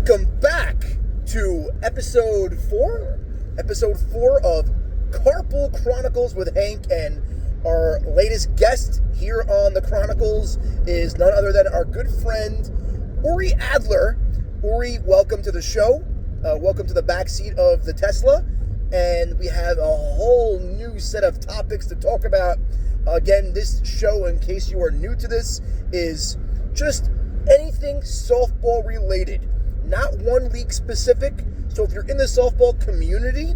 Welcome back to episode 4 of Carpool Chronicles with Hank, and our latest guest here on the Chronicles is none other than our good friend Uri Adler. Uri, welcome to the show. Welcome to the backseat of the Tesla, and we have a whole new set of topics to talk about. Again, this show, in case you are new to this, is just anything softball related, not one league specific. So if you're in the softball community,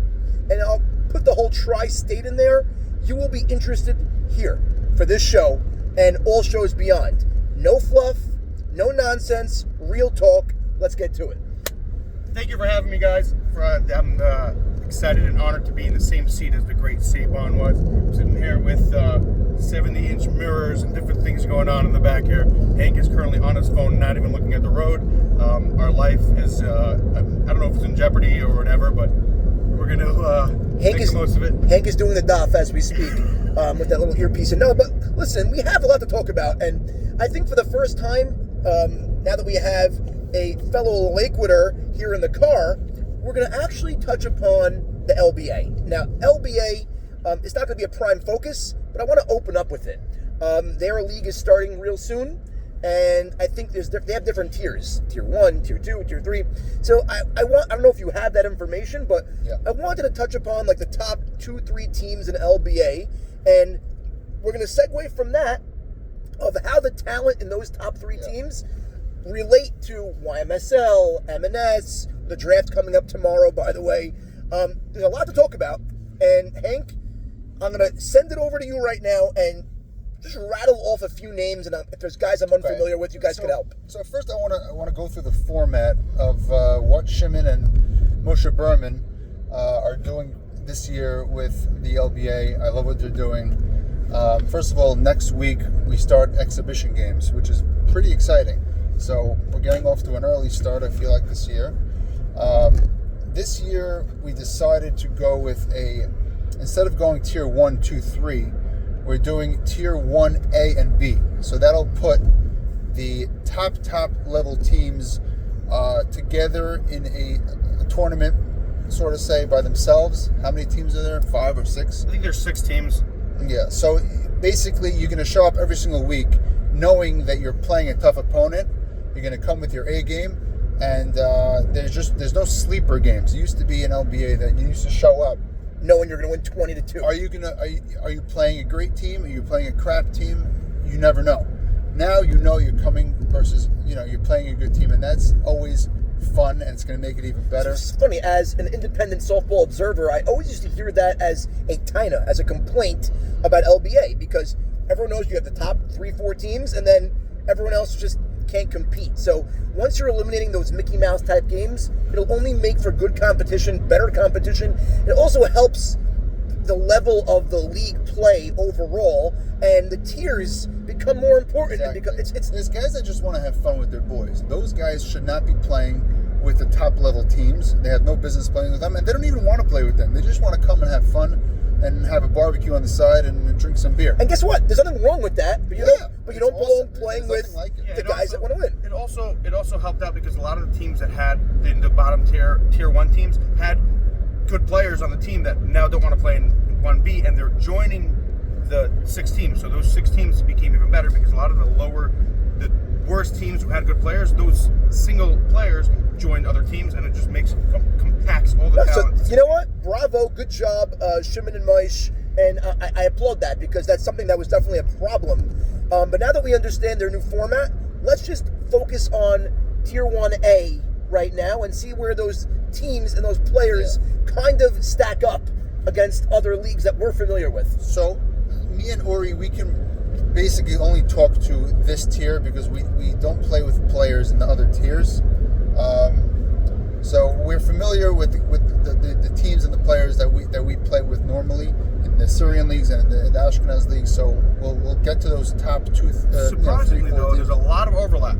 and I'll put the whole tri-state in there, you will be interested here for this show and all shows beyond. No fluff, no nonsense, real talk. Let's get to it. Thank you for having me, guys. I'm excited and honored to be in the same seat as the great Saban was. Sitting here with 70-inch mirrors and different things going on in the back here. Hank is currently on his phone, not even looking at the road. Our life is, I don't know if it's in jeopardy or whatever, but we're going to make the most of it. Hank is doing the doff as we speak with that little earpiece. And no, but listen, we have a lot to talk about. And I think for the first time, now that we have a fellow Lakewooder here in the car, we're going to actually touch upon the LBA. Now, LBA, it's not going to be a prime focus, but I want to open up with it. Their league is starting real soon, and I think they have different tiers. Tier 1, Tier 2, Tier 3. So I don't know if you have that information, but yeah. I wanted to touch upon like the top 2-3 teams in LBA, and we're going to segue from that of how the talent in those top 3 teams relate to YMSL, M&S, the draft coming up tomorrow, by the way. There's a lot to talk about. And Hank, I'm going to send it over to you right now and just rattle off a few names. And if there's guys I'm unfamiliar with, you guys can help. So first I want to go through the format of what Shimon and Moshe Berman are doing this year with the LBA. I love what they're doing. First of all, next week we start exhibition games, which is pretty exciting. So we're getting off to an early start, I feel like, this year. This year we decided to go with instead of going tier 1, 2, 3, we're doing tier 1A and B. So that'll put the top level teams together in a tournament, sort of say, by themselves. How many teams are there? 5 or 6? I think there's 6 teams. Yeah, so basically you're going to show up every single week knowing that you're playing a tough opponent. You're going to come with your A game, and there's no sleeper games. It used to be an LBA that you used to show up knowing you're going to win 20-2. Are you playing a great team? Are you playing a crap team? You never know. Now you know you're coming versus you're playing a good team, and that's always fun, and it's going to make it even better. It's funny, as an independent softball observer, I always used to hear that as a taina, as a complaint about LBA, because everyone knows you have the top 3-4 teams, and then everyone else just can't compete. So once you're eliminating those Mickey Mouse type games, it'll only make for good competition, better competition. It also helps the level of the league play overall, and the tiers become more important. Exactly. Because there's guys that just want to have fun with their boys. Those guys should not be playing with the top level teams. They have no business playing with them, and they don't even want to play with them. They just want to come and have fun and have a barbecue on the side and drink some beer. And guess what? There's nothing wrong with that, but you don't belong playing with the guys that want to win. It also helped out because a lot of the teams that had the bottom tier 1 teams had good players on the team that now don't want to play in 1B, and they're joining the 6 teams. So those 6 teams became even better because a lot of the worst teams who had good players, those single players joined other teams, and it just compacts all the talent. So, you know what? Bravo, good job, Shimon and Moish, and I applaud that, because that's something that was definitely a problem. But now that we understand their new format, let's just focus on Tier 1A right now and see where those teams and those players kind of stack up against other leagues that we're familiar with. So, me and Uri, we can basically only talk to this tier because we don't play with players in the other tiers. So we're familiar with the teams and the players that we play with normally in the Syrian leagues and in the Ashkenaz leagues. So we'll get to those top 2. Surprisingly, though, there's a lot of overlap.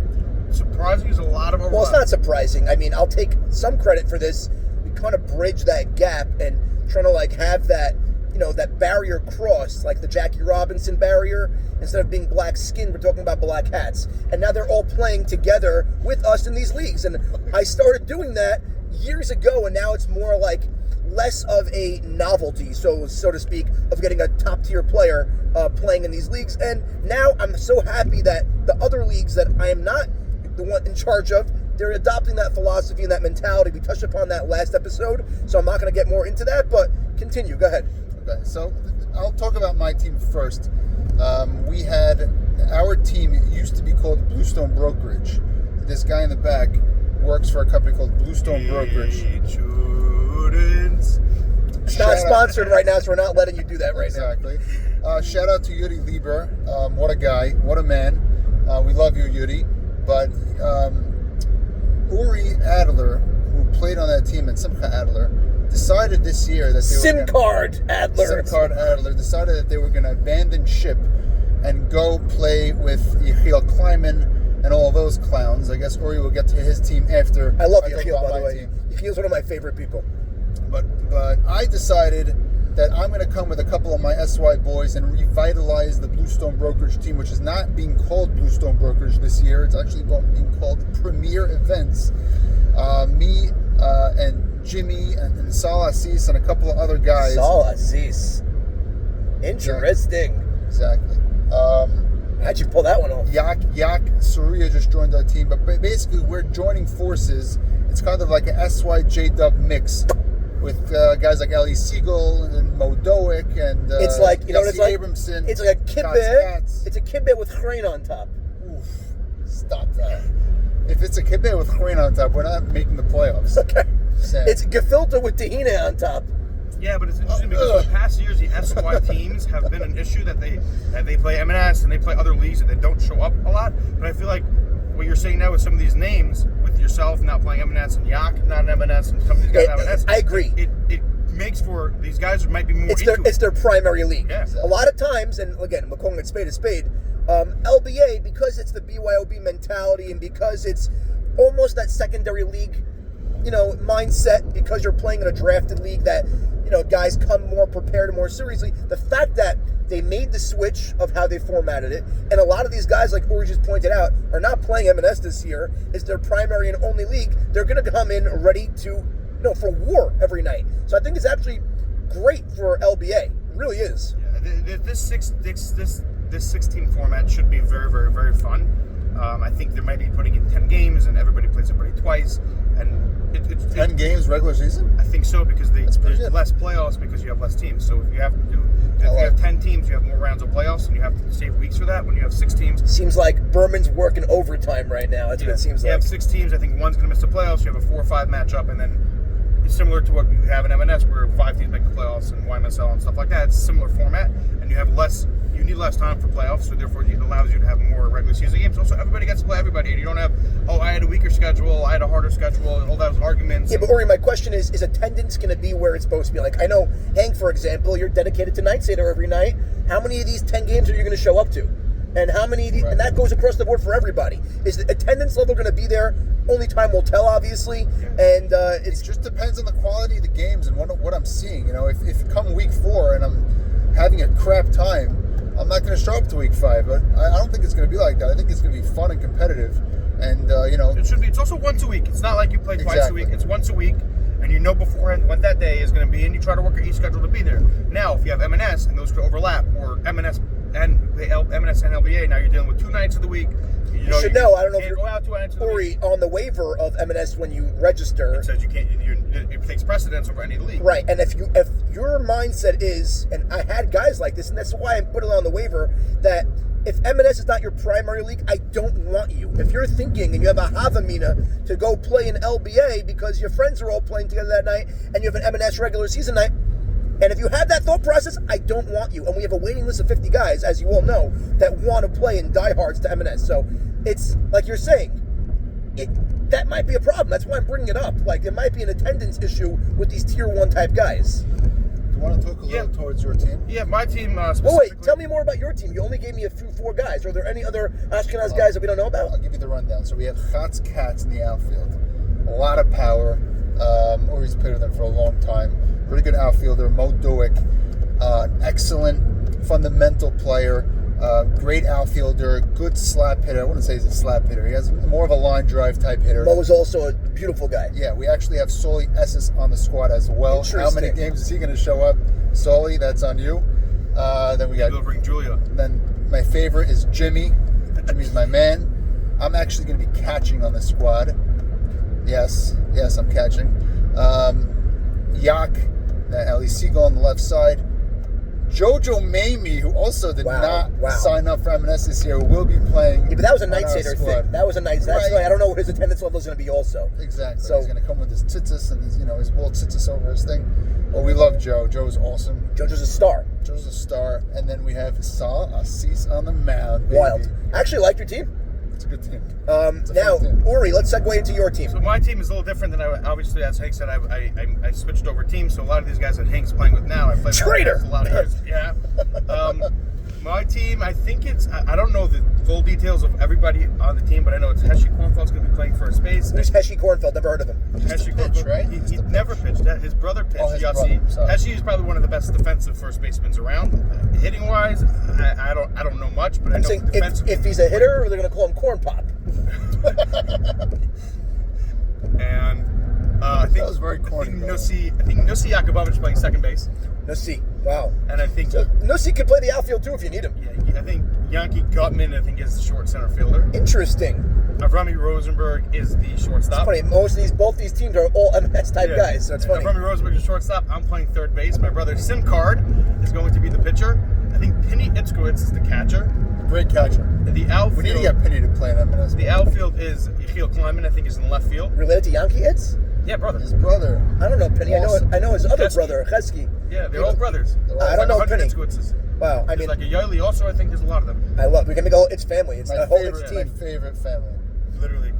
Surprising is a lot of overlap. Well, it's not surprising. I mean, I'll take some credit for this. We kind of bridge that gap and trying to have that that barrier crossed, like the Jackie Robinson barrier. Instead of being black skin, we're talking about black hats. And now they're all playing together with us in these leagues. And I started doing that years ago, and now it's more like less of a novelty, so to speak, of getting a top-tier player playing in these leagues. And now I'm so happy that the other leagues that I am not the one in charge of, they're adopting that philosophy and that mentality. We touched upon that last episode, so I'm not going to get more into that, but continue. Go ahead. Okay, so I'll talk about my team first. We had our team used to be called Bluestone Brokerage. This guy in the back works for a company called Bluestone Brokerage. It's not sponsored right now, so we're not letting you do that right exactly. Now. Shout out to Yuri Lieber. What a guy. What a man. We love you, Yuri. But Uri Adler, who played on that team, and Simcha Adler, decided this year that they Simcard Adler decided that they were going to abandon ship and go play with Yechiel Kleiman and all those clowns. I guess Uri will get to his team after. I love Yechiel, by the way. Yechiel's one of my favorite people. But I decided that I'm going to come with a couple of my SY boys and revitalize the Bluestone Brokerage team, which is not being called Bluestone Brokerage this year. It's actually being called Premier Events. Me and Jimmy and Salah Aziz and a couple of other guys. Salah Aziz. Interesting. Exactly. How'd you pull that one off? Yak Surya just joined our team, but basically we're joining forces. It's kind of like a SY-J-Dub mix with guys like Ali Siegel and Mo Doick and it's like it's like Abramson. It's like a kibbeh. It's a kibbeh with crane on top. Oof! Stop that. If it's a kibbeh with crane on top, we're not making the playoffs. Okay. Sad. It's gefilte with tahina on top. Yeah, but it's interesting because in the past years, the SY teams have been an issue that they play M&S and they play other leagues and they don't show up a lot. But I feel like what you're saying now with some of these names, with yourself not playing M&S and Yak not M&S and some of these guys have M&S. I agree. It makes for these guys who might be more it's their primary league. Yeah. A lot of times, and again, we're calling it spade a spade, LBA, because it's the BYOB mentality and because it's almost that secondary league, mindset, because you're playing in a drafted league that, guys come more prepared and more seriously. The fact that they made the switch of how they formatted it, and a lot of these guys, like Uri just pointed out, are not playing M&S this year. It's their primary and only league. They're going to come in ready to, for war every night. So I think it's actually great for LBA. It really is. Yeah, this 6-team format should be very, very, very fun. I think they might be putting in 10 games, and everybody plays everybody twice. And 10 games regular season? I think so, because there's less playoffs because you have less teams. So if you have 10 teams, you have more rounds of playoffs, and you have to save weeks for that. When you have 6 teams, seems like Berman's working overtime right now. That's what it seems like. You have 6 teams. I think one's going to miss the playoffs. You have a 4 or 5 matchup, and then it's similar to what you have in M&S, where 5 teams make the playoffs and YMSL and stuff like that. It's a similar format, and you have less. You need less time for playoffs, so therefore it allows you to have more regular season games. Also, everybody gets to play everybody, and you don't have, I had a weaker schedule, I had a harder schedule, and all those arguments. Yeah, but Uri, my question is attendance going to be where it's supposed to be? Like, I know, Hank, for example, you're dedicated to Night Seder every night. How many of these 10 games are you going to show up to? And how many? Right. And that goes across the board for everybody. Is the attendance level going to be there? Only time will tell, obviously. Yeah. And it just depends on the quality of the games and what I'm seeing. If come week 4 and I'm having a crap time, I'm not going to show up to week 5, but I don't think it's going to be like that. I think it's going to be fun and competitive, and it should be. It's also once a week. It's not like you play twice a week. It's once a week, and beforehand what that day is going to be, and you try to work your schedule to be there. Now, if you have M&S and those could overlap, or M&S and LBA, now you're dealing with 2 nights of the week. You should know. I don't know if you're go out 2 nights of the week. On the waiver of M&S when you register. It says you can't. It takes precedence over any league. Right, and if your mindset is, and I had guys like this, and that's why I put it on the waiver, that if M&S is not your primary league, I don't want you. If you're thinking and you have a Havamina to go play in LBA because your friends are all playing together that night, and you have an M&S regular season night, and if you have that thought process, I don't want you. And we have a waiting list of 50 guys, as you all know, that want to play in diehards to M&S. So it's like you're saying, that might be a problem. That's why I'm bringing it up. Like, there might be an attendance issue with these tier 1 type guys. Do you want to talk a little towards your team? Yeah, my team specifically. Well, wait, tell me more about your team. You only gave me a few 4 guys. Are there any other Ashkenaz guys that we don't know about? I'll give you the rundown. So we have Chatz Katz in the outfield. A lot of power. Uri's played with him for a long time. Pretty good outfielder. Mo Doick. Excellent fundamental player. Great outfielder, good slap hitter. I wouldn't say he's a slap hitter. He has more of a line drive type hitter. Mo is also a beautiful guy. Yeah, we actually have Soli Esses on the squad as well. How many games is he going to show up? Soli, that's on you. Then we got. We'll bring Julia. Then my favorite is Jimmy. Jimmy's my man. I'm actually going to be catching on the squad. Yes, I'm catching. Yak, Ellie Siegel on the left side. Jojo Mamie, who also did not sign up for M&S this year, will be playing. Yeah, but that was a Night Satyr thing. That was a night. That's right. I don't know what his attendance level is going to be. Also, exactly. So he's going to come with his tzitzis and his wool tzitzis over his thing. Well, we love Joe. Joe's awesome. Jojo's a star. And then we have Sa Assis on the mound. Baby. Wild. I actually like your team. It's a good team. Now, Uri, let's segue into your team. So my team is a little different than obviously, as Hank said, I switched over teams. So a lot of these guys that Hank's playing with now, I play Traitor. a lot of years. Yeah. My team, I think I don't know the full details of everybody on the team, but I know it's Heshy Kornfeld's going to be playing first base. Who's Heshy Kornfeld? Never heard of him. Heshy Kornfeld, right? He never pitched. His brother pitched. Oh, his brother. Heshy is probably one of the best defensive first basemen around. Hitting wise, I don't know much, but I know defensively. If he's a hitter, they're going to call him Corn Pop. And I think that was very corny. I think Nussi Yakubovich playing second base. Nussi, wow. And I think Nussi could play the outfield too if you need him. Yeah, I think Yankee Gutman, is the short center fielder. Interesting. Rami Rosenberg is the shortstop. It's funny. Both these teams are all M&S type guys, so it's funny. Rami Rosenberg is shortstop. I'm playing third base. My brother Sim Card is going to be the pitcher. I think Penny Itzkowitz is the catcher. Great catcher. And the outfield. We need to get Penny to play in M&S. The outfield is Yechiel Kleiman, I think, is in left field. Related to Yankee Itz? Yeah, brother. His brother. I don't know Penny. Awesome. I know his other Chesky. brother, Chesky. Yeah, they're all brothers. I don't know Penny. Itzkowitzes. Wow, There's like a Yaeli also, I think there's a lot of them. we're going to go It's family. It's a whole It's team. My favorite family. Literally.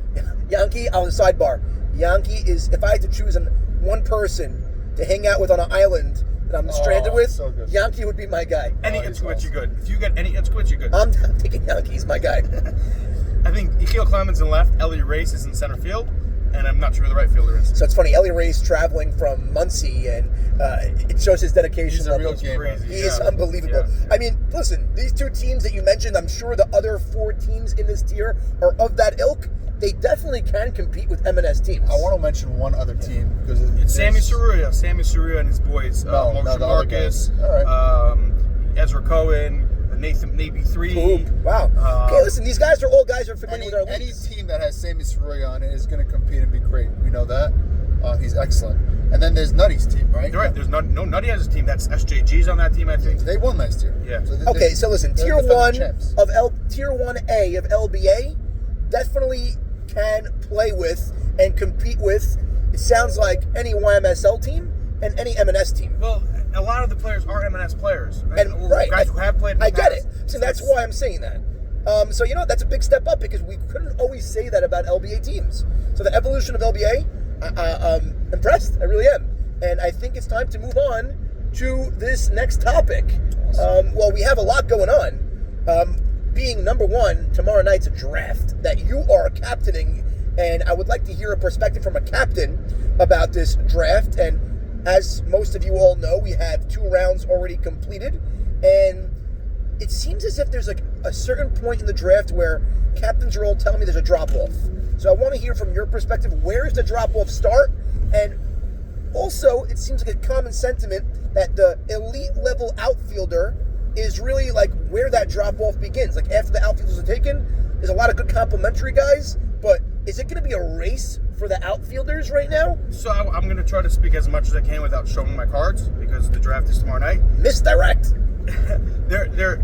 Yankee, on the sidebar. Yankee is, if I had to choose one person to hang out with on an island that I'm stranded with, so good. Yankee would be my guy. Any Itzkowitz, you're good. If you get any Itzkowitz, you're good. I'm taking Yankee. He's my guy. I think Yechiel Kleiman's in left, Ellie Race is in center field, and I'm not sure who the right fielder is. So it's funny, Ellie Ray's traveling from Muncie, and it shows his dedication. He's a real gamer. He is unbelievable. Yeah. I mean, listen, these two teams that you mentioned, I'm sure the other 4 teams in this tier are of that ilk. They definitely can compete with M&S teams. I want to mention one other team because it's Sammy Saruya and his boys, Moshe Marcus, Ezra Cohen, Nathan Navy 3. Wow. Okay, listen, these guys are all guys who are familiar with our any leagues. team that has Sammy Saruya on it is going to compete and be great. We know that. He's excellent. And then there's Nutty's team, right? You're right. There's no Nutty has his team. That's SJG's on that team, I think. They won last year. Yeah. So listen, tier 1A of LBA definitely can play with and compete with. It sounds like any YMSL team and any M&S team. Well, a lot of the players are M&S players, right? And right, guys who have played in the I get past. it. So that's why I'm saying that. So that's a big step up because we couldn't always say that about LBA teams. So the evolution of LBA, I'm impressed. I really am. And I think it's time to move on to this next topic. Well, we have a lot going on. Being number one, tomorrow night's a draft that you are captaining, and I would like to hear a perspective from a captain about this draft. And as most of you all know, we have 2 rounds already completed, and it seems as if there's like a certain point in the draft where captains are all telling me there's a drop-off. So I want to hear from your perspective, where does the drop-off start? And also, it seems like a common sentiment that the elite level outfielder is really like where that drop-off begins. Like after the outfielders are taken, there's a lot of good complimentary guys, but is it going to be a race for the outfielders right now? So I'm going to try to speak as much as I can without showing my cards because the draft is tomorrow night. Misdirect. The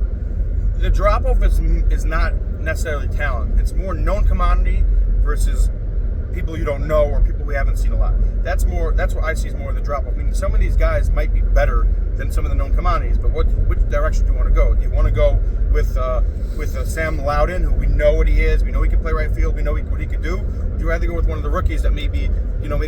drop-off is not necessarily talent. It's more known commodity versus people you don't know or people we haven't seen a lot. That's what I see as more of the drop-off. I mean, some of these guys might be better than some of the known commodities, but which direction do you want to go? Do you want to go with Sam Loudon, who we know what he is, we know he can play right field, we know what he could do? Or would you rather go with one of the rookies that maybe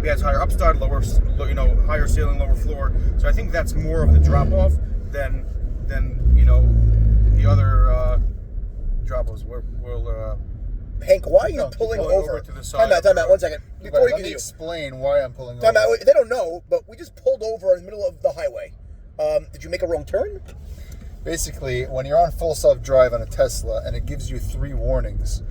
has higher upside, higher ceiling, lower floor? So I think that's more of the drop-off than the other drop-offs. Hank, why are you pulling over to the side? Time out, 1 second. Before you Let me explain why I'm pulling over. They don't know, but we just pulled over in the middle of the highway. Did you make a wrong turn? Basically, when you're on full self-drive on a Tesla and it gives you 3 warnings,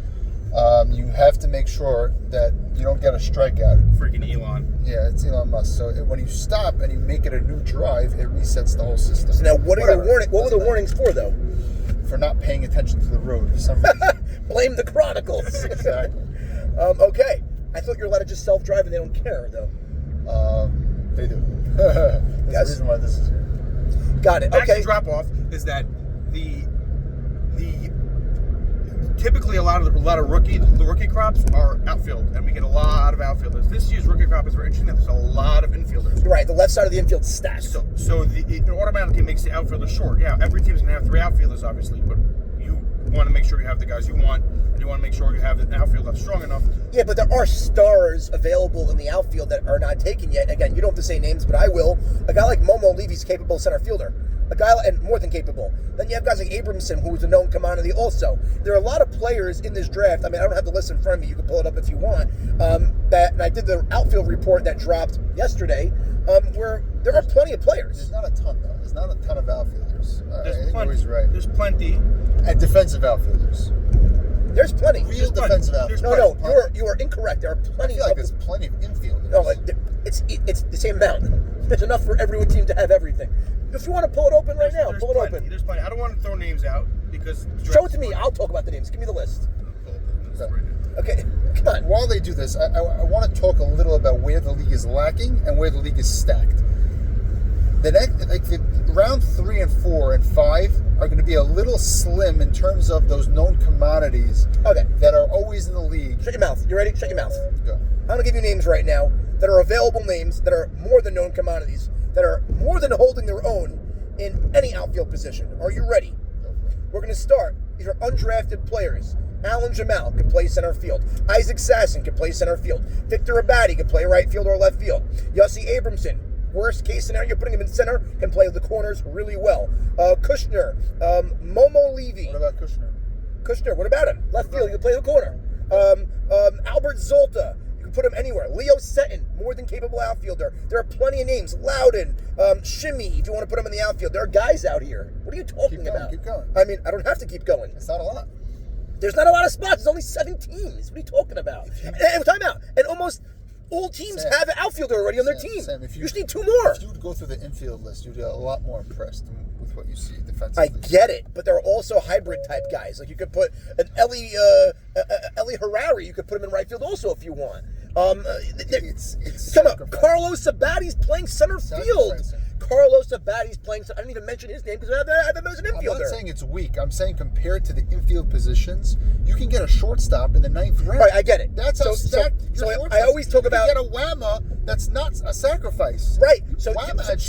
you have to make sure that you don't get a strikeout. Freaking Elon. Yeah, it's Elon Musk. So when you stop and you make it a new drive, it resets the whole system. So now, what were the warnings for, though? For not paying attention to the road for some reason. Blame the Chronicles. Exactly. Okay. I thought you're allowed to just self-drive and they don't care, though. They do. That's the reason why this is here. Got it. Okay. Actually, drop off is that the typically a lot of rookie crops are outfield, and we get a lot of outfielders. This year's rookie crop is very interesting. There's a lot of infielders. Right. The left side of the infield stacked. So it automatically makes the outfielder short. Yeah, every team's gonna have 3 outfielders, obviously, but you want to make sure you have the guys you want, and you want to make sure you have an outfield that's strong enough. Yeah, but there are stars available in the outfield that are not taken yet. Again, you don't have to say names, but I will. A guy like Momo Levy's capable center fielder. A guy, and more than capable. Then you have guys like Abramson, who's a known commodity also. There are a lot of players in this draft. I mean, I don't have the list in front of me. You can pull it up if you want. And I did the outfield report that dropped yesterday, where there are plenty of players. There's not a ton, though. There's not a ton of outfielders. I There's think plenty. Maurice is right. There's plenty. And defensive outfielders. There's plenty. Real defensive outfielders. No, you are incorrect. There are plenty. I feel like there's plenty of infielders. No, it's the same amount. There's enough for every team to have everything. If you want to pull it open right now, There's pull it plenty. open. There's plenty. I don't want to throw names out because Show it to me. I'll talk about the names. Give me the list. Okay. Okay, come on. While they do this, I want to talk a little about where the league is lacking and where the league is stacked. The round 3 and 4 and 5 are going to be a little slim in terms of those known commodities that are always in the league. Shut your mouth. You ready? Shut your mouth. Go. I'm going to give you names right now that are available names that are more than known commodities, that are more than holding their own in any outfield position. Are you ready? We're going to start. These are undrafted players. Alan Jamal can play center field. Isaac Sasson can play center field. Victor Abadi can play right field or left field. Yossi Abramson, worst case scenario, you're putting him in center, can play the corners really well. Kushner, Momo Levy. What about Kushner? Kushner, what about him? Left field, you can play the corner. Albert Zolta, you can put him anywhere. Leo Setton, more than capable outfielder. There are plenty of names. Loudon, Shimmy, if you want to put him in the outfield. There are guys out here. What are you talking about? Keep going. I mean, I don't have to keep going. It's not a lot. There's not a lot of spots. There's only 7 teams. What are you talking about? And time out. And almost all teams have an outfielder already on their team. Sam, you just need 2 more. If you would go through the infield list, you'd get a lot more impressed with what you see defensively. I get it, but there are also hybrid type guys. Like you could put an Ellie Harari. You could put him in right field also if you want. It's come on, Carlos Sabati's playing center field. Carlos Sabati's playing. I didn't even mention his name because I have him as an infielder. I'm not saying it's weak. I'm saying compared to the infield positions, you can get a shortstop in the 9th round. Right, I get it. That's how stacked. So I always talk about you get a Whamma that's not a sacrifice. Right. So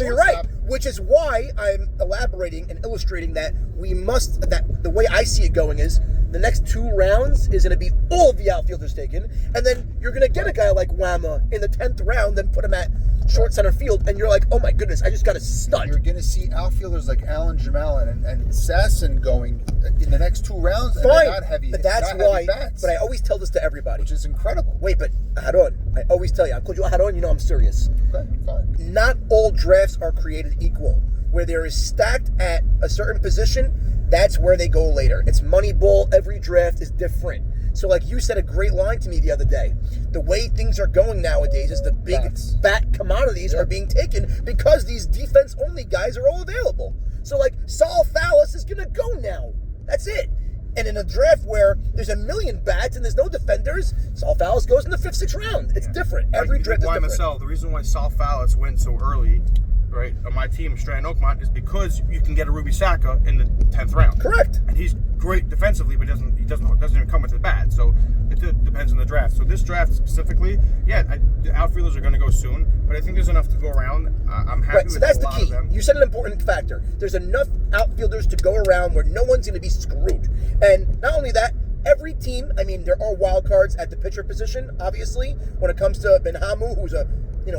you're right. Which is why I'm elaborating and illustrating that the way I see it going is the next 2 rounds is going to be all of the outfielders taken, and then you're going to get a guy like Whamma in the 10th round, then put him at short center field, and you're like, oh my goodness, I just got a stud. You're going to see outfielders like Alan Jamal and Sasson going in the next 2 rounds. Fine, and they're not heavy. but that's why. Bats, but I always tell this to everybody, which is incredible. Wait, but Haron, I always tell you, I called you Haron, you know I'm serious. Okay, fine. Not all drafts are created equal. Where there is stacked at a certain position, that's where they go later. It's Moneyball. Every draft is different. So like you said a great line to me the other day. The way things are going nowadays is the big bat commodities are being taken because these defense-only guys are all available. So like Saul Fallis is going to go now. That's it. And in a draft where there's a million bats and there's no defenders, Saul Fallis goes in the 5th, 6th round. It's different. Every draft is different. YMSL, the reason why Saul Fallis went so early, right, on my team, Stratton Oakmont, is because you can get a Ruby Saka in the 10th round. Correct. And he's great defensively, but he doesn't even come with the bat. So it depends on the draft. So this draft specifically, the outfielders are going to go soon, but I think there's enough to go around. I'm happy with so that's a the lot key. of them. You said an important factor. There's enough outfielders to go around where no one's going to be screwed. And not only that, every team, I mean, there are wild cards at the pitcher position, obviously, when it comes to Benhamu, who's a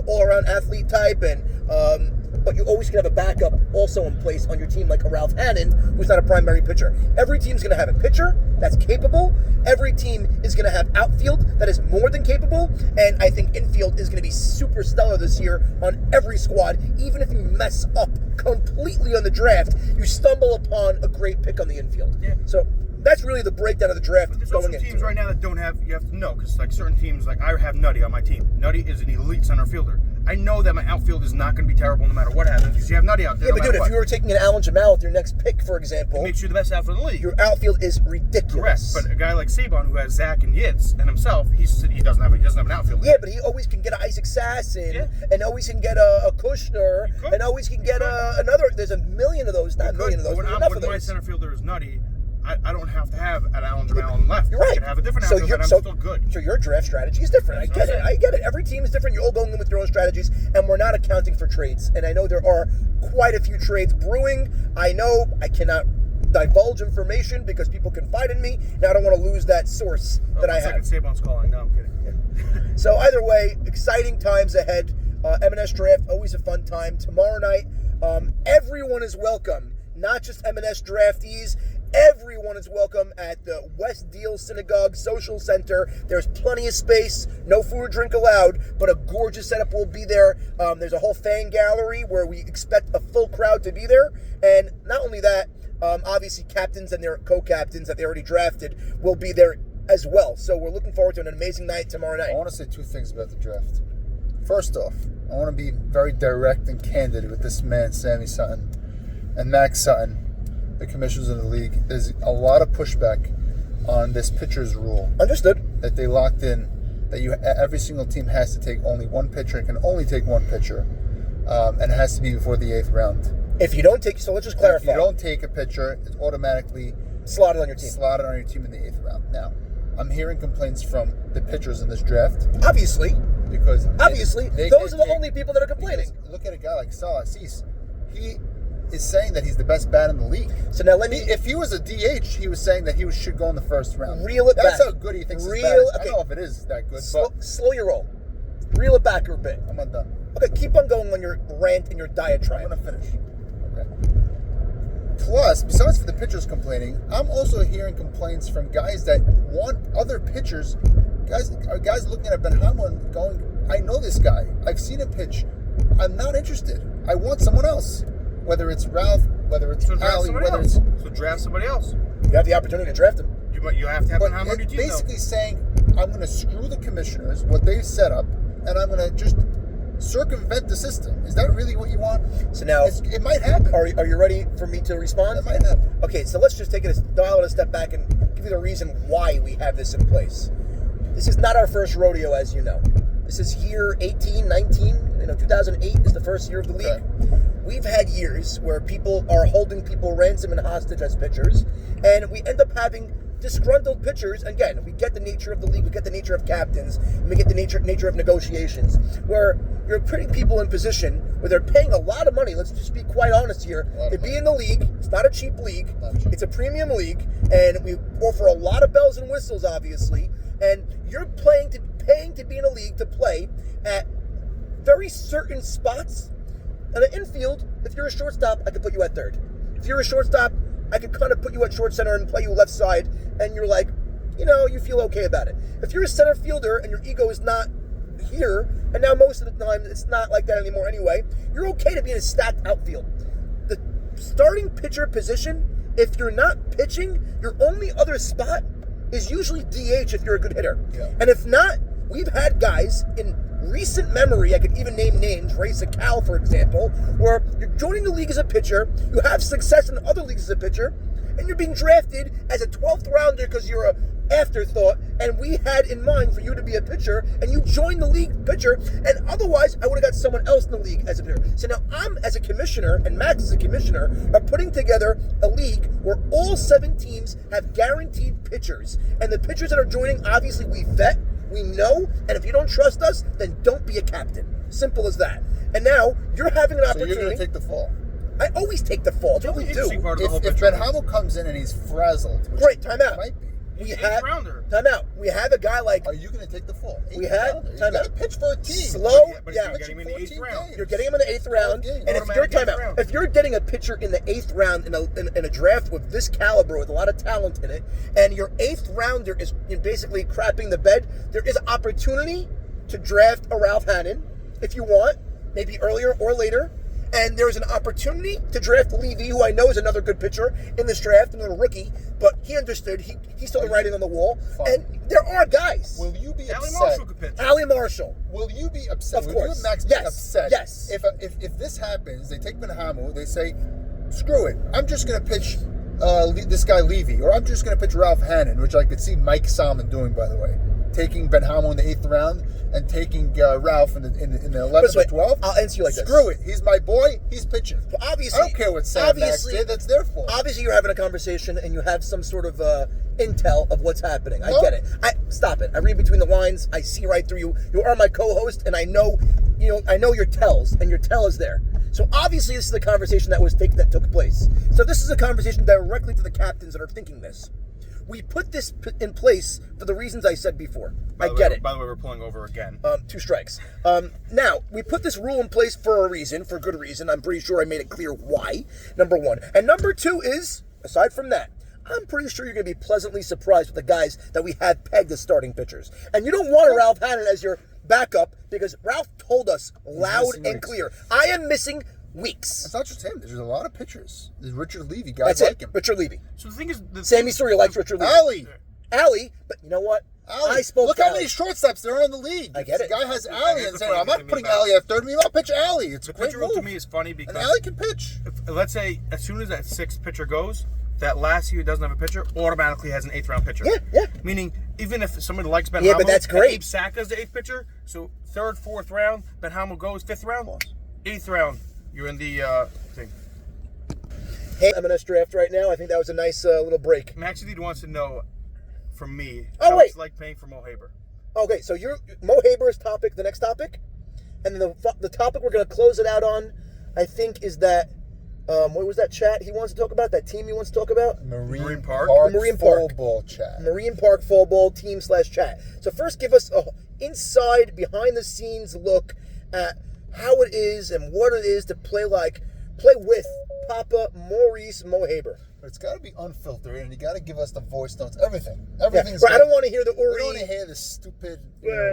all-around athlete type, and but you always can have a backup also in place on your team, like a Ralph Hannon, who's not a primary pitcher. Every team's going to have a pitcher that's capable. Every team is going to have outfield that is more than capable, and I think infield is going to be super stellar this year on every squad, even if you mess up completely on the draft, you stumble upon a great pick on the infield. Yeah. So that's really the breakdown of the draft. But there's going also into teams it. right now that don't have, you have to know, because like certain teams, like I have Nutty on my team. Nutty is an elite center fielder. I know that my outfield is not going to be terrible no matter what happens, because you have Nutty out there. Yeah, but dude, if you were taing an Alan Jamal with your next pick, for example, it makes you the best outfield in the league. your outfield is ridiculous. Correct, but a guy like Saban who has Zach and Yitz and himself, he doesn't have an outfield. Yeah, but he always can get an Isaac Sasson, Yeah. and always can get a Kushner, He could. and always can get another. There's a million of those, not a million of those. But There's enough of when my those. center fielder is Nutty, I don't have to have an Alan Jamal on the left. You're right. I can have a different outfield, and I'm still good. So your draft strategy is different. I get it. I get it. Every team is different. You're all going in with your own strategies, and we're not accounting for trades. And I know there are quite a few trades brewing. I know I cannot divulge information because people confide in me, and I don't want to lose that source that I have. Saban's calling. No, I'm kidding. So either way, exciting times ahead. M&S Draft, always a fun time. Tomorrow night, everyone is welcome. Not just M&S draftees. Everyone is welcome at the West Deal Synagogue Social Center. There's plenty of space, no food or drink allowed, but a gorgeous setup will be there. There's a whole fan gallery where we expect a full crowd to be there. And not only that, obviously captains and their co-captains that they already drafted will be there as well. So we're looking forward to an amazing night tomorrow night. I want to say two things about the draft. First off, I want to be very direct and candid with this man, Sammy Sutton, and Max Sutton, the commissioners of the league. There's a lot of pushback on this pitcher's rule. Understood. That they locked in, that every single team has to take only one pitcher and can only take one pitcher, and it has to be before the 8th round. If you don't take, so let's just clarify. If you don't take a pitcher, it's automatically slotted on your team. Slotted on your team in the 8th round. Now, I'm hearing complaints from the pitchers in this draft. Obviously. Because those are the only people that are complaining. Look at a guy like Salah Cease. He is saying that he's the best bat in the league. So now if he was a DH, he was saying that he should go in the 1st round. Reel it back. That's how good he thinks his bat is. I don't know if it is that good. Slow your roll. Reel it back a bit. I'm not done. Okay, keep on going on your rant and your diatribe. I'm going to finish. Okay. Plus, besides for the pitchers complaining, I'm also hearing complaints from guys that want other pitchers. Guys looking at Benhama and going, I know this guy. I've seen him pitch. I'm not interested. I want someone else. Whether it's Ralph, whether it's Ali, whether it's... So draft somebody else. You have the opportunity to draft him. You have to have Benhama on your team, basically saying, I'm going to screw the commissioners, what they've set up, and I'm going to just circumvent the system. Is that really what you want? So now... it might happen. Are you ready for me to respond? It might happen. Okay, so let's just take it a step back and give you the reason why we have this in place. This is not our first rodeo, as you know. This is year 18, 19. 2008 is the first year of the league. Okay. We've had years where people are holding people ransom and hostage as pitchers, and we end up having disgruntled pitchers. Again, we get the nature of the league, we get the nature of captains, and we get the nature of negotiations, where you're putting people in position where they're paying a lot of money. Let's just be quite honest here. To be in the league, it's not a cheap league. It's a premium league, and we offer a lot of bells and whistles, obviously. And you're paying to be in a league to play at very certain spots. On the infield, if you're a shortstop, I could put you at third. If you're a shortstop, I could kind of put you at short center and play you left side, and you're like, you feel okay about it. If you're a center fielder and your ego is not here, and now most of the time it's not like that anymore anyway, you're okay to be in a stacked outfield. The starting pitcher position, if you're not pitching, your only other spot is usually DH if you're a good hitter. Yeah. And if not, we've had guys in recent memory, I could even name names, Ray Sakal, for example, where you're joining the league as a pitcher, you have success in other leagues as a pitcher, and you're being drafted as a 12th rounder because you're a afterthought, and we had in mind for you to be a pitcher, and you joined the league pitcher, and otherwise I would have got someone else in the league as a pitcher. So now I'm, as a commissioner, and Max as a commissioner, are putting together a league where all 7 teams have guaranteed pitchers, and the pitchers that are joining, obviously we vet, we know, and if you don't trust us, then don't be a captain. Simple as that. And now you're having an opportunity. So you're going to take the fall. I always take the fall. That's what we do. If Benhama comes in and he's frazzled, which great, time out. Might be. Time out. We have a guy like. Are you going to take the fall? We have. You got to pitch for a team. Slow down. You're getting him in the 8th round. You're getting him in the 8th round, and if you're getting a pitcher in the 8th round in a draft with this caliber, with a lot of talent in it, and your 8th rounder is basically crapping the bed, there is an opportunity to draft a Ralph Hannon if you want, maybe earlier or later. And there's an opportunity to draft Levy, who I know is another good pitcher in this draft, another rookie, but he understood. He saw the writing on the wall. Fine. And there are guys. Will you be Allie upset? Marshall could pitch. Allie Marshall. Will you be upset? Of Will course. you and Max be Yes. upset? Yes. If this happens, they take Ben Hamill, they say, screw it. I'm just going to pitch this guy Levy, or I'm just going to pitch Ralph Hannon, which I could see Mike Salmon doing, by the way. Taking Ben Hamill in the 8th round and taking Ralph in the 11th or 12th. I'll answer you like this. Screw it. He's my boy. He's pitching. Obviously, I don't care what Sam Max did. That's their fault. Obviously, you're having a conversation and you have some sort of intel of what's happening. I get it. Stop it. I read between the lines. I see right through you. You are my co-host, and I know your tells, and your tell is there. So obviously, this is the conversation that took place. So this is a conversation directly to the captains that are thinking this. We put this in place for the reasons I said before. I get it. By the way, we're pulling over again. 2 strikes. Now, we put this rule in place for a reason, for good reason. I'm pretty sure I made it clear why, number 1. And number 2 is, aside from that, I'm pretty sure you're going to be pleasantly surprised with the guys that we have pegged as starting pitchers. And you don't want a Ralph Hannon as your backup because Ralph told us loud and clear, I am missing weeks. It's not just him. There's a lot of pitchers. There's Richard Levy. Guys That's like it. him. Richard Levy. So the thing is, Sammy Story likes Richard Levy. Allie, but you know what? Allie. I spoke Look to how Allie. many shortstops there are in the league. I get it. The guy has Allie Here's and the saying, funny I'm thing not to me putting about Allie at third. I'll pitch Allie. It's a the great pitcher rule move. to me is funny because And Allie can pitch. let's say as soon as that 6th pitcher goes, that last year doesn't have a pitcher automatically has an 8th round pitcher. Yeah. Meaning, even if somebody likes Ben Yeah, Hamill, but that's great. Abe Saka's the 8th pitcher, so 3rd, 4th round, Ben Hamill goes 5th round, 8th round, you're in the thing. Hey, M&S Draft right now. I think that was a nice little break. Maxie Deed wants to know from me Oh, how wait. it's like paying for Mo Haber. Okay, so you're Mo Haber's topic, the next topic, and then the topic we're going to close it out on, I think, is that what was that chat he wants to talk about? That team he wants to talk about? Marine Park? Marine Park. Fall chat. Marine Park Fall Ball team /chat. So first, give us a inside, behind the scenes look at how it is and what it is to play with Papa Maurice Mo Haber. But it's got to be unfiltered, and you got to give us the voice notes. Everything. Yeah, Everything's. but I don't want to hear the We don't Uri. want to hear this stupid.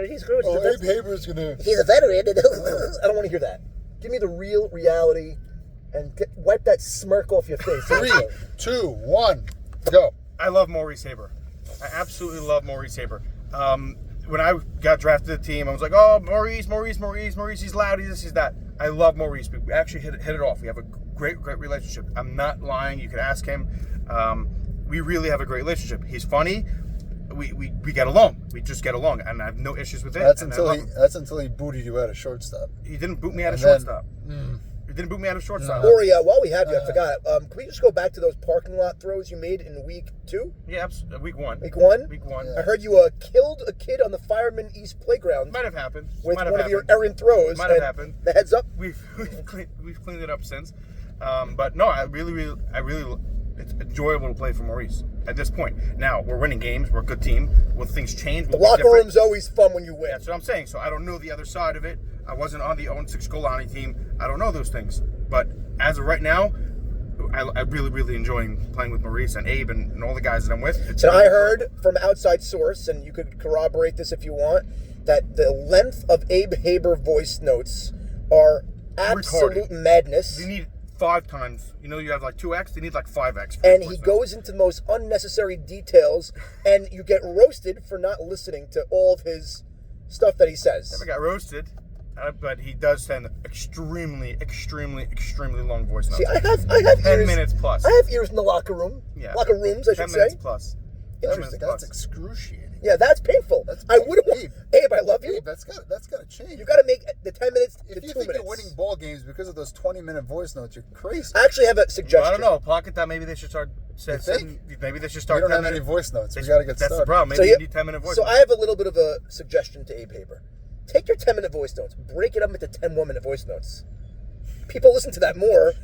He's good. Oh, Abe Haber's gonna. He's a veteran. I don't want to hear that. Give me the real reality and wipe that smirk off your face. 3, 2, 1, go. I love Maurice Haber. I absolutely love Maurice Haber. When I got drafted to the team, I was like, oh, Maurice, he's loud, he's this, he's that. I love Maurice. We actually hit it off. We have a great relationship. I'm not lying. You can ask him. We really have a great relationship. He's funny. We get along. We just get along, and I have no issues with it. That's and until he booted you out of shortstop. he didn't boot me out of And then- shortstop. He didn't boot me out of shortstop. Ori, while we have you, I forgot. Can we just go back to those parking lot throws you made in week 2? Yeah, week 1. Week 1? Week 1. Yeah. I heard you killed a kid on the Fireman East playground Might have happened. with Might one have of your happened. errant throws. Might have and happened. The heads up? We've cleaned it up since. But no, I really, it's enjoyable to play for Maurice at this point. Now, we're winning games. We're a good team. When things change, The we'll be locker different. room's always fun when you win. That's what I'm saying. So I don't know the other side of it. I wasn't on the 0-6 Golani team. I don't know those things. But as of right now, I'm really enjoying playing with Maurice and Abe and all the guys that I'm with. So I heard from outside source, and you could corroborate this if you want, that the length of Abe Haber voice notes are absolute Retarded. madness. You need 5 times. You know, you have like 2x. They need like 5x. And he goes into the most unnecessary details, and you get roasted for not listening to all of his stuff that he says. Never got roasted, but he does send extremely long voice notes. See, I have 10 ears. minutes plus. I have ears in the locker room. Yeah. Locker rooms, I 10 should minutes say. plus. Interesting. That's excruciating. Yeah, that's painful. That's I wouldn't want. Abe. Abe, I love you. Abe, that's got to change. You got to make the 10 minutes to 2 If you minutes. think you're winning ball games because of those 20-minute voice notes, you're crazy. I actually have a suggestion. Well, I don't know. Pocket that. Maybe they should start. Maybe they should We start. don't 10 have any minute- voice notes. We They got to should- get That's started. the problem. Maybe So you you- need 10-minute voice So notes. I have a little bit of a suggestion to Abe Haber. Take your 10-minute voice notes, break it up into 10 1-minute voice notes. People listen to that more.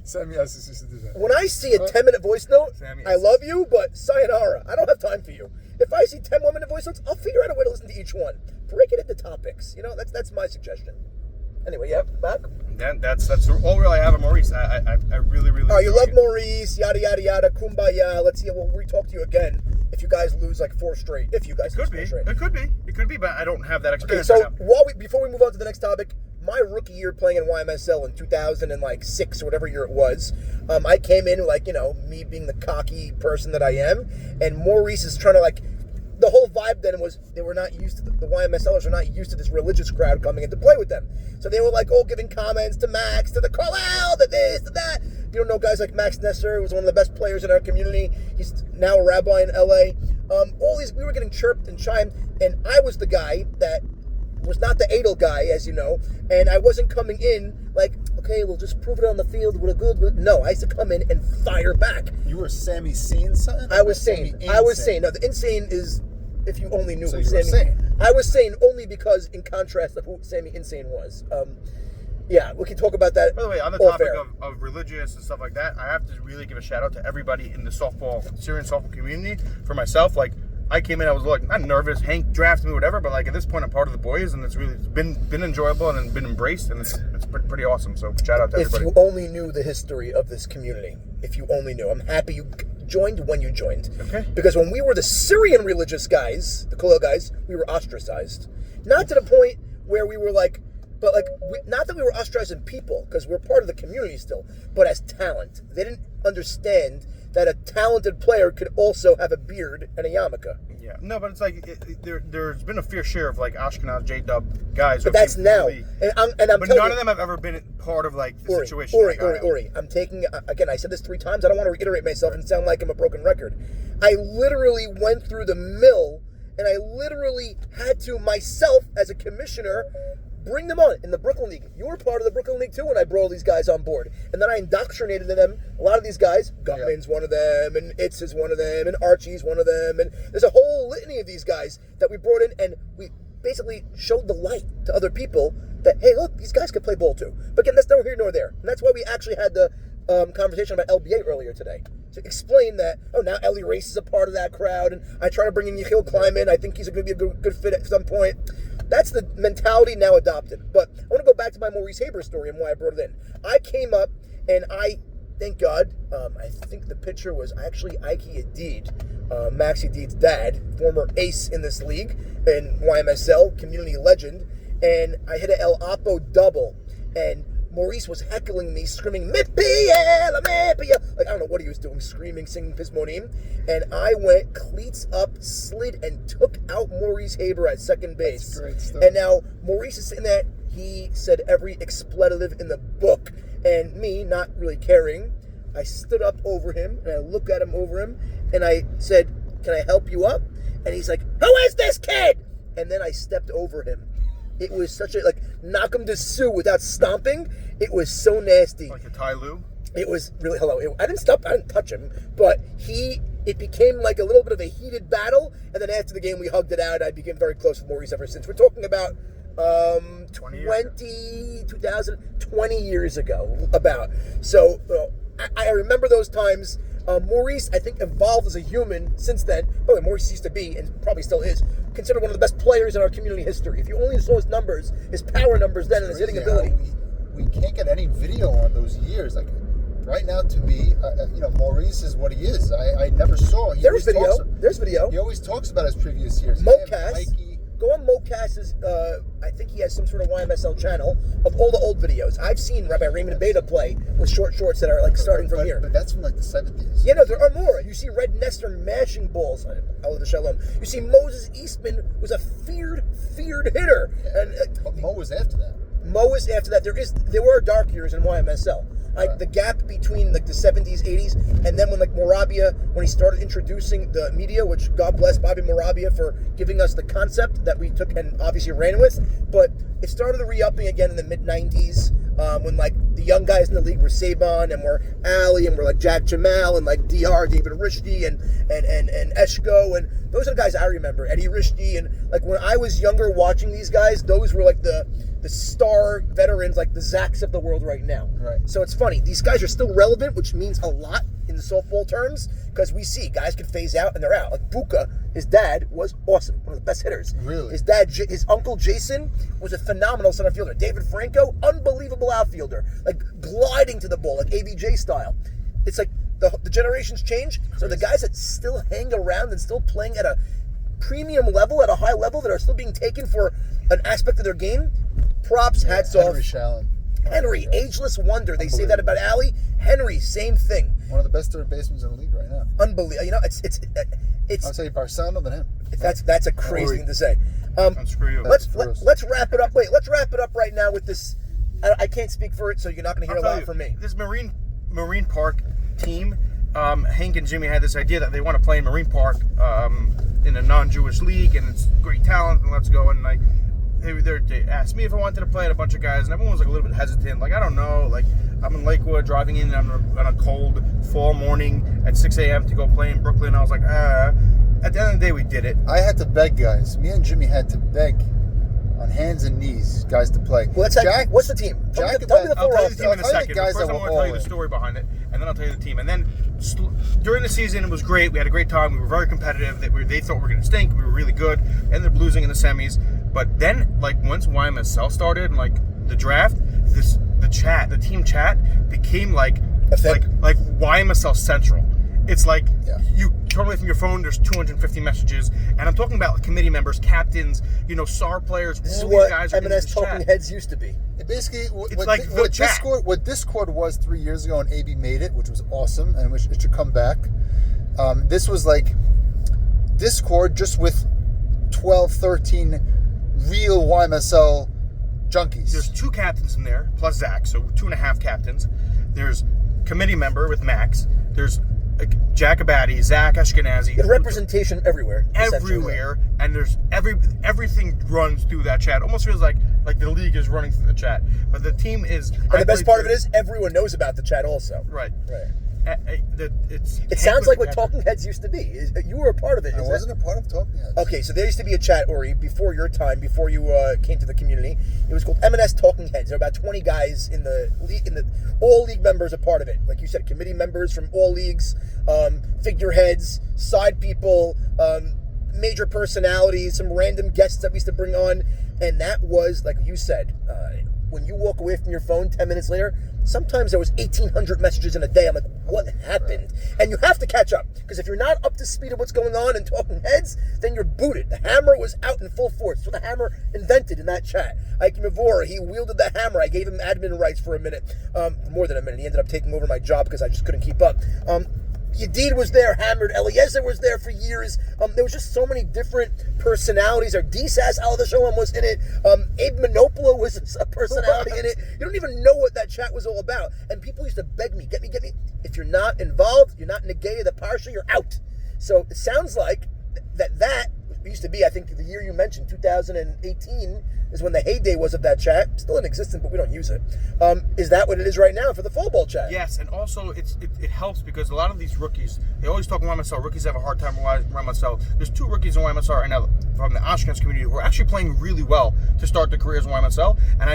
Sammy asked us to do that. When I see a 10-minute voice note, Sammy, I love you, but sayonara. I don't have time for you. If I see 10 1-minute voice notes, I'll figure out a way to listen to each one. Break it into topics. You know, that's my suggestion. Anyway, yeah, back. That's all really I have of Maurice. I really. Oh, you enjoy love it. Maurice, yada, yada, yada, kumbaya. Let's see, we'll re-talk to you again if you guys lose like 4 straight. If you guys It lose could 4 be. straight. It could be, but I don't have that Okay, experience so right now. before we move on to the next topic, my rookie year playing in YMSL in 2006 or whatever year it was, I came in like, me being the cocky person that I am, and Maurice is trying to the whole vibe then was they were not used to the YMSLers are not used to this religious crowd coming in to play with them. So they were all giving comments to Max, to the Carlisle, to this, to that. You don't know guys like Max Nestor, who was one of the best players in our community. He's now a rabbi in LA. All these, we were getting chirped and chimed, and I was the guy that was not the ADLER guy, as you know, and I wasn't coming in okay, we'll just prove it on the field with a good. No, I used to come in and fire back. You were Sammy Sane son? I was sane. I was sane. No, the insane is if you only knew so who you Sammy. Were sane. I was sane only because, in contrast of who Sammy Insane was. Yeah, we can talk about that. By the way, on the topic of religious and stuff like that, I have to really give a shout out to everybody in the Syrian softball community. For myself, I came in, I was not nervous. Hank drafted me, whatever, but at this point, I'm part of the boys, and it's been enjoyable and been embraced, and it's pretty awesome. So shout out to everybody. If you only knew the history of this community, if you only knew, I'm happy you joined when you joined. Okay. Because when we were the Syrian religious guys, the Khalil guys, we were ostracized. Not to the point where we were not that we were ostracizing people, because we're part of the community still, but as talent. They didn't understand that a talented player could also have a beard and a yarmulke. Yeah, no, but it's there's been a fair share of Ashkenaz J-Dub guys. But that's now, and I'm but telling none you, of them have ever been part of the Uri, situation. Uri. I'm taking again. I said this 3 times. I don't want to reiterate myself and sound like I'm a broken record. I literally went through the mill, and I literally had to myself as a commissioner bring them on in the Brooklyn League. You were part of the Brooklyn League too when I brought all these guys on board. And then I indoctrinated them. A lot of these guys, Gutman's one of them, and Itz is one of them, and Archie's one of them. And there's a whole litany of these guys that we brought in, and we basically showed the light to other people that, hey, look, these guys can play ball too. But again, that's neither here nor there. And that's why we actually had the conversation about LBA earlier today. To explain that, now Ellie Race is a part of that crowd, and I try to bring in Yechiel Kleiman. I think he's going to be a good fit at some point. That's the mentality now adopted. But I want to go back to my Maurice Haber story and why I brought it in. I came up, and thank God, I think the pitcher was actually Ike Adid, Max Adid's dad, former ace in this league, and YMSL, community legend, and I hit a El Apo double, and Maurice was heckling me, screaming, Mipia, La Mipia. I don't know what he was doing, screaming, singing Pismonim. And I went cleats up, slid, and took out Maurice Haber at second base. That's great stuff. And now Maurice is sitting there. He said every expletive in the book. And me, not really caring, I stood up over him, and I looked at him over him, and I said, can I help you up? And he's like, who is this kid? And then I stepped over him. It was such a, knock him to sue without stomping. It was so nasty. Like a Tai Lu? It was really, I didn't touch him, but it became like a little bit of a heated battle, and then after the game we hugged it out. I became very close with Maurice ever since. We're talking about 20 years ago, about. So, I remember those times. Maurice, I think, evolved as a human since then. By the way, Maurice used to be, and probably still is, considered one of the best players in our community history. If you only saw his numbers, his power numbers then, and his hitting ability. We can't get any video on those years. Right now, to me, Maurice is what he is. I never saw. There's video. There's video. He always talks about his previous years. Mocas. Go on Mocas's, I think he has some sort of YMSL channel of all the old videos. I've seen Rabbi Raymond Beta play with short shorts that are starting from here. But that's from the 70s. Yeah, no, there are more. You see Red Nestor mashing balls. Allah Shalom. You see Moses Eastman was a feared hitter. Yeah, And but Mo was after that. Mo was after that. There were dark years in YMSL. The gap between the 70s, 80s, and then when Morabia, when he started introducing the media, which God bless Bobby Morabia for giving us the concept that we took and obviously ran with, but it started the re-upping again in the mid-90s, when the young guys in the league were Saban and were Ali and were Jack Jamal and DR, David Rishdi and Eshko, and those are the guys I remember, Eddie Rishdi, and when I was younger watching these guys, those were the star veterans, the Zacks of the world right now. Right. So it's funny. These guys are still relevant, which means a lot in the softball terms, because we see guys can phase out and they're out. Buka, his dad, was awesome. One of the best hitters. Really? His dad, his uncle Jason, was a phenomenal center fielder. David Franco, unbelievable outfielder. Gliding to the ball, AVJ style. It's the generations change. So the guys that still hang around and still playing at a premium level, at a high level, that are still being taken for an aspect of their game, props, hats Henry off. Shallon. Henry, ageless wonder. They say that about Allie. Henry, same thing. One of the best third basemen in the league right now. Unbelievable. You know, it's. I'll say Barsano than him. That's a crazy thing to say. Screw you. Let's wrap it up. Wait, let's wrap it up right now with this. I can't speak for it, so you're not going to hear a lot from me. This Marine Park team, Hank and Jimmy had this idea that they want to play in Marine Park in a non-Jewish league, and it's great talent, and let's go. And like they asked me if I wanted to play at a bunch of guys, and everyone was like a little bit hesitant. Like, I don't know. Like, I'm in Lakewood driving in on a cold fall morning at 6 a.m. to go play in Brooklyn. I was like, At the end of the day, we did it. I had to beg guys. Me and Jimmy had to beg on hands and knees guys to play. Well, what's the team? Tell me the I'll tell you the team in a I'll tell you second. the guys First, that I were want to tell you all the in. story behind it, and then I'll tell you the team. And then during the season, it was great. We had a great time. We were very competitive. They thought we were going to stink. We were really good. Ended up losing in the semis. But then, like, once YMSL started, and like the draft, the team chat became like YMSL Central. It's like you turn away from your phone, there's 250 messages, and I'm talking about committee members, captains, SAR players. This is all what these guys are M&S Talking Heads used to be. Basically, what Discord was 3 years ago, and AB made it, which was awesome, and which it should come back. This was like Discord just with 12, 13 real YMSL junkies. There's 2 captains in there, plus Zach, so 2.5 captains. There's committee member with Max. There's Jack Abadi, Zach Ashkenazi. There's representation everywhere. And there's everything runs through that chat. Almost feels like the league is running through the chat. But the team is. And the best part of it is everyone knows about the chat also. Right. It sounds like what Talking Heads used to be. You were a part of it. I wasn't a part of Talking Heads. Okay, so there used to be a chat, Ori, before your time, before you came to the community. It was called M&S Talking Heads. There were about 20 guys in the league, all league members are part of it. Like you said, committee members from all leagues, figureheads, side people, major personalities, some random guests that we used to bring on. And that was, like you said, when you walk away from your phone 10 minutes later, sometimes there was 1,800 messages in a day. I'm like, what happened? And you have to catch up, because if you're not up to speed of what's going on in Talking Heads, then you're booted. The hammer was out in full force. So the hammer invented in that chat. Ike Mavora, he wielded the hammer. I gave him admin rights for a minute, more than a minute. He ended up taking over my job because I just couldn't keep up. Yadid was there, hammered. Eliezer was there for years. There was just so many different personalities. Our D-Sass Alavasholem was in it. Abe Monopola was a personality in it. You don't even know what that chat was all about. And people used to beg me, get me. If you're not involved, you're not negay the parsha, you're out. So it sounds like that used to be, I think, the year you mentioned, 2018, is when the heyday was of that chat. Still in existence, but we don't use it. Is that what it is right now for the fall ball chat? Yes, and also it helps because a lot of these rookies, they always talk YMSL. Rookies have a hard time with YMSL. There's 2 rookies in YMSL right now from the Ashkenaz community who are actually playing really well to start their careers in YMSL, and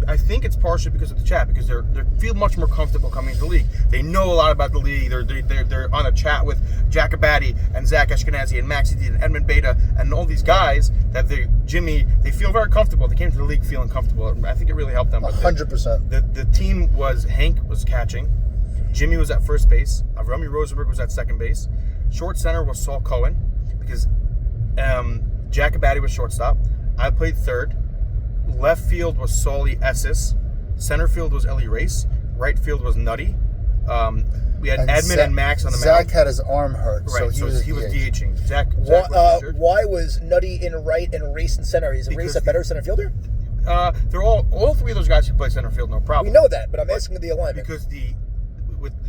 I think it's partially because of the chat, because they feel much more comfortable coming into the league. They know a lot about the league. They're on a chat with Jack Abadi and Zach Ashkenazi and Maxi D and Edmund Beta and all these guys that they feel very comfortable. They came to the league feeling comfortable. I think it really helped them. 100%. The team was Hank was catching, Jimmy was at first base, Romy Rosenberg was at second base, short center was Saul Cohen because Jack Abadi was shortstop. I played third. Left field was Solly Esses. Center field was Ellie Race. Right field was Nutty. We had Edmund and Max on the mound. Zach had his arm hurt, right, so he was DHing. Zach why was Nutty in right and Race in center? Is Race a better center fielder? They're all 3 of those guys can play center field, no problem. We know that, but I'm asking the alignment. Because the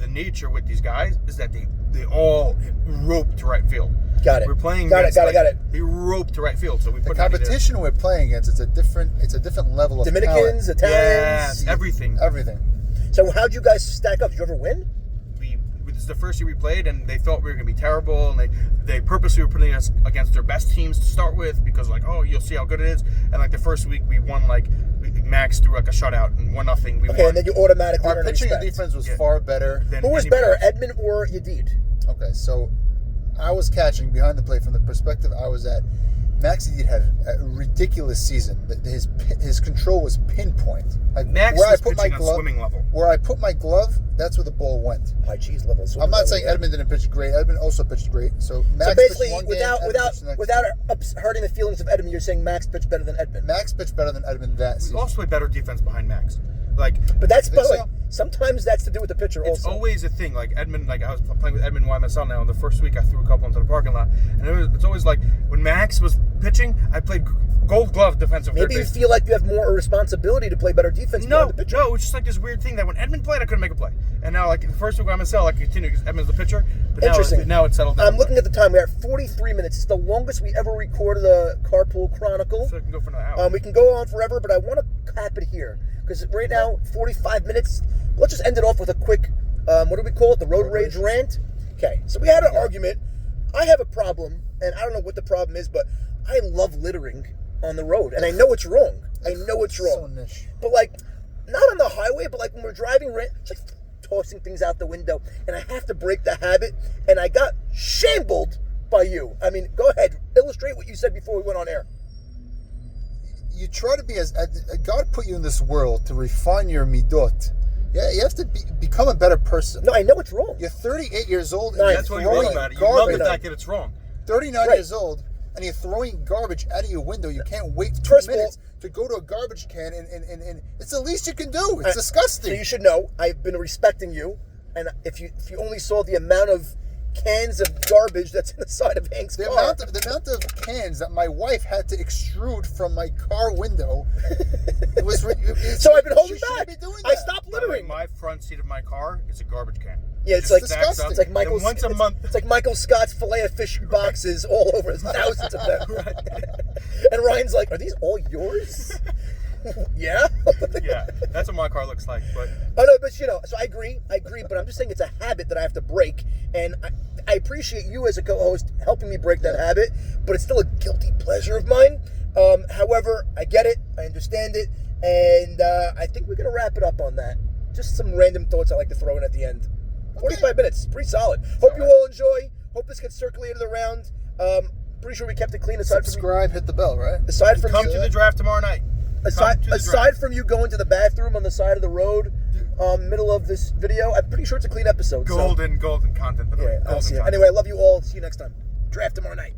nature with these guys is that they all rope to right field. Got it. We're playing got it. They rope to right field, so we put the competition we're playing against. It's a different level of Dominicans, talent. Italians, yes, everything. So how'd you guys stack up? Did you ever win? This is the first year we played, and they thought we were going to be terrible, and they purposely were putting us against their best teams to start with because, like, oh, you'll see how good it is. And like the first week, we won Max threw like a shutout and 1-0. We won. And then you automatically our pitching and defense was far better. Who was better, Edmund or Yadid? Okay, so I was catching behind the plate from the perspective I was at. Max indeed had a ridiculous season. His control was pinpoint. Max where was I put my pitching on glove, swimming level. Where I put my glove, that's where the ball went. High cheese level. I'm not saying Edmund didn't pitch great. Edmund also pitched great. So Max basically, pitched one game, without hurting the feelings of Edmund, you're saying Max pitched better than Edmund. Max pitched better than Edmund that We season. also played better defense behind Max. But that's, by the way, so? sometimes that's to do with the pitcher It's also. always a thing. Like Edmund, like I was playing with Edmund YMSL now. And the first week, I threw a couple into the parking lot, and it's always like when Max was pitching, I played Gold Glove defensive. Maybe you feel like you have more responsibility to play better defense. No, the pitcher. no, it's just like this weird thing that when Edmund played, I couldn't make a play, and now like the first week YMSL, I continued because Edmund's the pitcher. But Interesting. Now it's settled down. I'm looking at the time. We're at 43 minutes. It's the longest we ever recorded the Carpool Chronicle. So I can go for another hour. We can go on forever, but I want to cap it here because right now 45 minutes. Let's just end it off with a quick. What do we call it? The road rage rant. Okay, so we had an argument. I have a problem, and I don't know what the problem is, but I love littering on the road, and I know it's wrong. I know it's wrong. So niche. But like, not on the highway, but like when we're driving, it's like tossing things out the window, and I have to break the habit, and I got shambled by you. I mean, go ahead, illustrate what you said before we went on air. You try to be as God put you in this world to refine your midot. Yeah, you have to become a better person. No, I know it's wrong. You're 38 years old. No, and That's you're what you love throwing about it. You love the garbage. fact that it's wrong. 39 Right. years old, and you're throwing garbage out of your window. You can't wait 2 First of all- minutes to go to a garbage can, and it's the least you can do. It's disgusting. So you should know I've been respecting you, and if you only saw the amount of cans of garbage that's in the side of Hank's The car. amount of cans that my wife had to extrude from my car window was. So I've been holding she shouldn't back. be doing I that. stopped By the way, littering. my front seat of my car is a garbage can. Yeah, it's Just like stacks disgusting. up. It's like Michael. And once a month. It's like Michael Scott's fillet of fish boxes all over. There's thousands of them. And Ryan's like, "Are these all yours?" Yeah. Yeah, that's what my car looks like. But Oh no, but so I agree, but I'm just saying it's a habit that I have to break, and I appreciate you as a co-host helping me break that habit, but it's still a guilty pleasure of mine. However, I get it, I understand it, and I think we're gonna wrap it up on that. Just some random thoughts I like to throw in at the end. 45 minutes, pretty solid. Hope you all enjoy. Hope this gets circulated around. Pretty sure we kept it clean aside Subscribe, hit the bell, right? aside from come you, to the draft tomorrow night. Aside from you going to the bathroom on the side of the road, middle of this video, I'm pretty sure it's a clean episode. Golden content. By the way. Yeah, I'll Golden see you. content. Anyway, I love you all. See you next time. Draft tomorrow night.